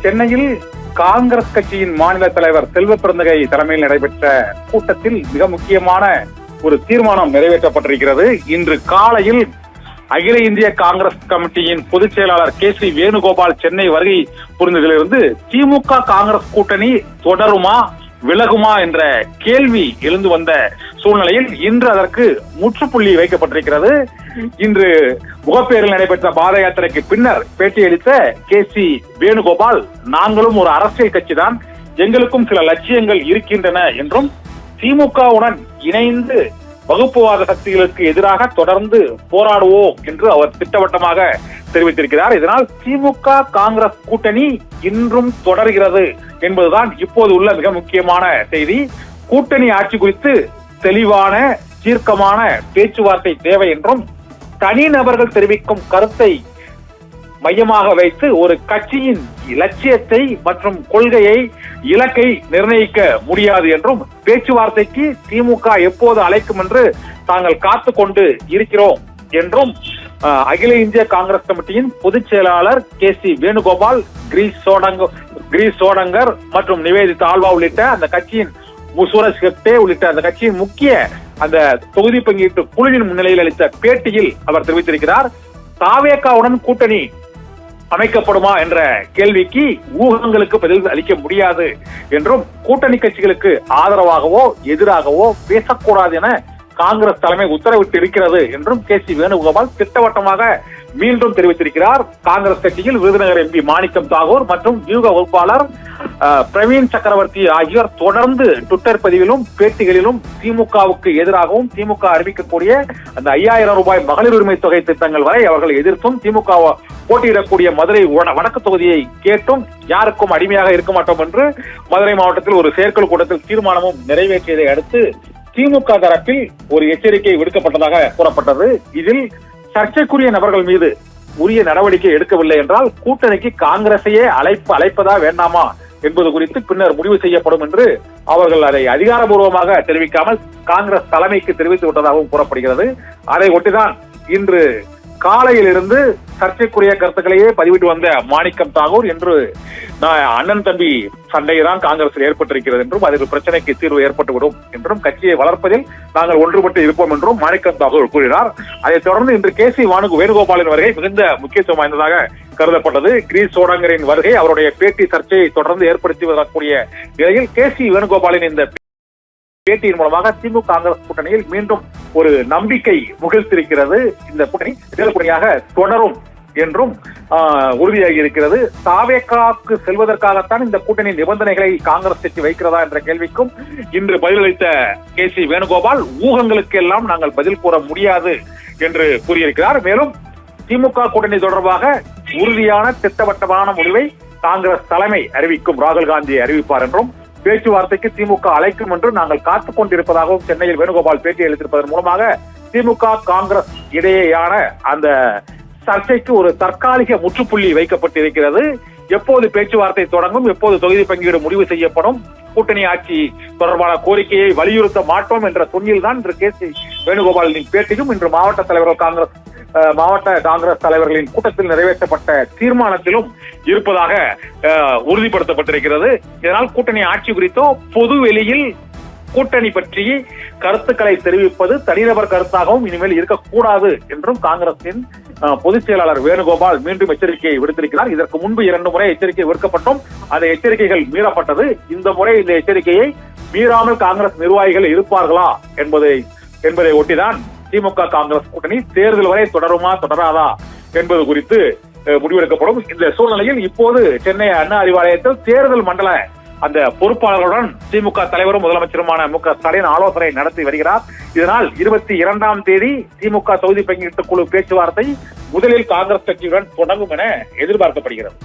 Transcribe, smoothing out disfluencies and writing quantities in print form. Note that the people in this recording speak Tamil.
சென்னையில் காங்கிரஸ் கட்சியின் மாநில தலைவர் செல்வ பெருந்தகை தலைமையில் நடைபெற்ற கூட்டத்தில் மிக முக்கியமான ஒரு தீர்மானம் நிறைவேற்றப்பட்டிருக்கிறது. இன்று காலையில் அகில இந்திய காங்கிரஸ் கமிட்டியின் பொதுச் செயலாளர் கே.சி. வேணுகோபால் சென்னை வருகை புரிந்ததிலிருந்து திமுக காங்கிரஸ் கூட்டணி தொடருமா விலகுமா என்ற கேள்வி எழுந்து வந்த சூழ்நிலையில் இன்று அதற்கு முற்றுப்புள்ளி வைக்கப்பட்டிருக்கிறது. இன்று முகப்பேரில் நடைபெற்ற பாத யாத்திரைக்கு பின்னர் பேட்டியளித்த கே.சி. வேணுகோபால், நாங்களும் ஒரு அரசியல் கட்சிதான், எங்களுக்கும் சில லட்சியங்கள் இருக்கின்றன என்றும் திமுகவுடன் இணைந்து வகுப்புவாத சக்திகளுக்கு எதிராக தொடர்ந்து போராடுவோம் என்று அவர் திட்டவட்டமாக தெரிவித்திருக்கிறார். இதனால் திமுக காங்கிரஸ் கூட்டணி இன்றும் தொடர்கிறது என்பதுதான் இப்போது உள்ள மிக முக்கியமான செய்தி. கூட்டணி ஆட்சி குறித்து தெளிவான தீர்க்கமான பேச்சுவார்த்தை தேவை என்றும் தனிநபர்கள் தெரிவிக்கும் கருத்தை மையமாக வைத்து ஒரு கட்சியின் லட்சியத்தை மற்றும் கொள்கையை இலக்கை நிர்ணயிக்க முடியாது என்றும் பேச்சுவார்த்தைக்கு திமுக எப்போது அழைக்கும் என்று தாங்கள் காத்து கொண்டு இருக்கிறோம் என்றும் அகில இந்திய காங்கிரஸ் கமிட்டியின் பொதுச் செயலாளர் கே.சி. வேணுகோபால், கிரீஷ் சோடங்கர் மற்றும் நிவேதிதா ஆல்வா உள்ளிட்ட அந்த கட்சியின் சூரஜ் ஹெக்டே உள்ளிட்ட அந்த கட்சியின் முக்கிய அந்த தொகுதி பங்கீட்டு குழுவின் முன்னிலையில் அளித்த பேட்டியில் அவர் தெரிவித்திருக்கிறார். தாவேகாவுடன் கூட்டணி அமைக்கப்படுமா என்ற கேள்விக்கு ஊகங்களுக்கு பதில் அளிக்க முடியாது என்றும் கூட்டணி கட்சிகளுக்கு ஆதரவாகவோ எதிராகவோ பேசக்கூடாது என காங்கிரஸ் தலைமை உத்தரவிட்டு இருக்கிறது என்றும் கே.சி. வேணுகோபால் திட்டவட்டமாக மீண்டும் தெரிவித்திருக்கிறார். காங்கிரஸ் கட்சியில் விருதுநகர் எம்பி மாணிக்கம் தாகூர் மற்றும் வியூக வகுப்பாளர் பிரவீன் சக்கரவர்த்தி ஆகியோர் தொடர்ந்து ட்விட்டர் பதிவிலும் பேட்டிகளிலும் திமுகவுக்கு எதிராகவும் திமுக அறிவிக்கக்கூடிய அந்த 5000 ரூபாய் மகளிர் உரிமை தொகை திட்டங்கள் வரை அவர்கள் எதிர்த்தும் திமுக போட்டியிடக்கூடிய மதுரை வடக்கு தொகுதியை கேட்டும் யாருக்கும் அடிமையாக இருக்க மாட்டோம் என்று மதுரை மாவட்டத்தில் ஒரு செயற்குழு கூட்டத்தில் தீர்மானமும் நிறைவேற்றியதை அடுத்து திமுக தரப்பில் ஒரு எச்சரிக்கை விடுக்கப்பட்டதாக கூறப்பட்டது. இதில் சர்ச்சைக்குரிய நபர்கள் மீது உரிய நடவடிக்கை எடுக்கவில்லை என்றால் கூட்டணிக்கு காங்கிரஸையே அழைப்பதா வேண்டாமா என்பது குறித்து பின்னர் முடிவு செய்யப்படும் என்று அவர்கள் அதை அதிகாரபூர்வமாக தெரிவிக்காமல் காங்கிரஸ் தலைமைக்கு தெரிவித்து விட்டதாகவும் கூறப்படுகிறது. அதை ஒட்டிதான் இன்று காலையில் இருந்து சர்ச்சைக்குரிய கருத்துக்களையே பதிவிட்டு வந்த மாணிக்கம் தாகூர் என்று அண்ணன் தம்பி சண்டைதான் காங்கிரஸில் ஏற்பட்டிருக்கிறது என்றும் அதில் பிரச்சனைக்கு தீர்வு ஏற்பட்டுவிடும் என்றும் கட்சியை வளர்ப்பதில் நாங்கள் ஒன்றுபட்டு இருப்போம் என்றும் மாணிக்கம் தாகூர் கூறினார். அதைத் தொடர்ந்து இன்று கே.சி. வேணுகோபாலின் வருகை மிகுந்த முக்கியத்துவம் வாய்ந்ததாக கருதப்பட்டது. கிரீஷ் சோடங்கரின் வருகை அவருடைய பேட்டி சர்ச்சையை தொடர்ந்து ஏற்படுத்தி வரக்கூடிய நிலையில் கே.சி. வேணுகோபாலின் இந்த பேட்டியின் மூலமாக திமுக காங்கிரஸ் கூட்டணியில் மீண்டும் ஒரு நம்பிக்கை முகிழ்த்திருக்கிறது. இந்த கூட்டணி கூட்டணியாக தொடரும் என்றும் உறுதியாகி இருக்கிறது. தாவேகாவுக்கு செல்வதற்காகத்தான் இந்த கூட்டணி நிபந்தனைகளை காங்கிரஸ் கட்சி வைக்கிறதா என்ற கேள்விக்கும் இன்று பதிலளித்த கே.சி. வேணுகோபால், ஊகங்களுக்கு எல்லாம் நாங்கள் பதில் கூற முடியாது என்று கூறியிருக்கிறார். மேலும் திமுக கூட்டணி தொடர்பாக உறுதியான திட்டவட்டமான முடிவை காங்கிரஸ் தலைமை அறிவிக்கும், ராகுல் காந்தி அறிவிப்பார் என்றும் பேச்சுவார்த்தைக்கு திமுக அழைக்கும் என்று நாங்கள் காத்துக் கொண்டிருப்பதாகவும் சென்னையில் வேணுகோபால் பேட்டி அளித்திருப்பதன் மூலமாக திமுக காங்கிரஸ் இடையேயான அந்த சர்ச்சைக்கு ஒரு தற்காலிக முற்றுப்புள்ளி வைக்கப்பட்டிருக்கிறது. எப்போது பேச்சுவார்த்தை தொடங்கும், எப்போது தொகுதி பங்கீடு முடிவு செய்யப்படும், கூட்டணி ஆட்சி தொடர்பான கோரிக்கையை வலியுறுத்த மாட்டோம் என்ற துணியில் தான் இன்று கே.சி. வேணுகோபாலின் பேட்டியும் இன்று மாவட்ட காங்கிரஸ் தலைவர்களின் கூட்டத்தில் நிறைவேற்றப்பட்ட தீர்மானத்திலும் இருப்பதாக உறுதிப்படுத்தப்பட்டிருக்கிறது. இதனால் கூட்டணி ஆட்சி குறித்தோ பொது வெளியில் கூட்டணி பற்றி கருத்துக்களை தெரிவிப்பது தனிநபர் கருத்தாகவும் இனிமேல் இருக்கக்கூடாது என்றும் காங்கிரசின் பொதுச் செயலாளர் வேணுகோபால் மீண்டும் எச்சரிக்கையை விடுத்திருக்கிறார். இதற்கு முன்பு 2 முறை எச்சரிக்கை விடுக்கப்பட்டும் அந்த எச்சரிக்கைகள் மீறப்பட்டது. இந்த முறை இந்த எச்சரிக்கையை மீறாமல் காங்கிரஸ் நிர்வாகிகள் இருப்பார்களா என்பதை ஒட்டிதான் திமுக காங்கிரஸ் கூட்டணி தேர்தல் வரை தொடருமா தொடராதா என்பது குறித்து முடிவெடுக்கப்படும். இந்த சூழ்நிலையில் இப்போது சென்னை அண்ணா அறிவாலயத்தில் தேர்தல் மண்டல அந்த பொறுப்பாளர்களுடன் திமுக தலைவரும் முதலமைச்சருமான மு.க. ஸ்டாலின் ஆலோசனை நடத்தி வருகிறார். இதனால் 22ஆம் தேதி திமுக தொகுதி பங்கீட்டு குழு பேச்சுவார்த்தை முதலில் காங்கிரஸ் கட்சியுடன் தொடங்கும் என எதிர்பார்க்கப்படுகிறது.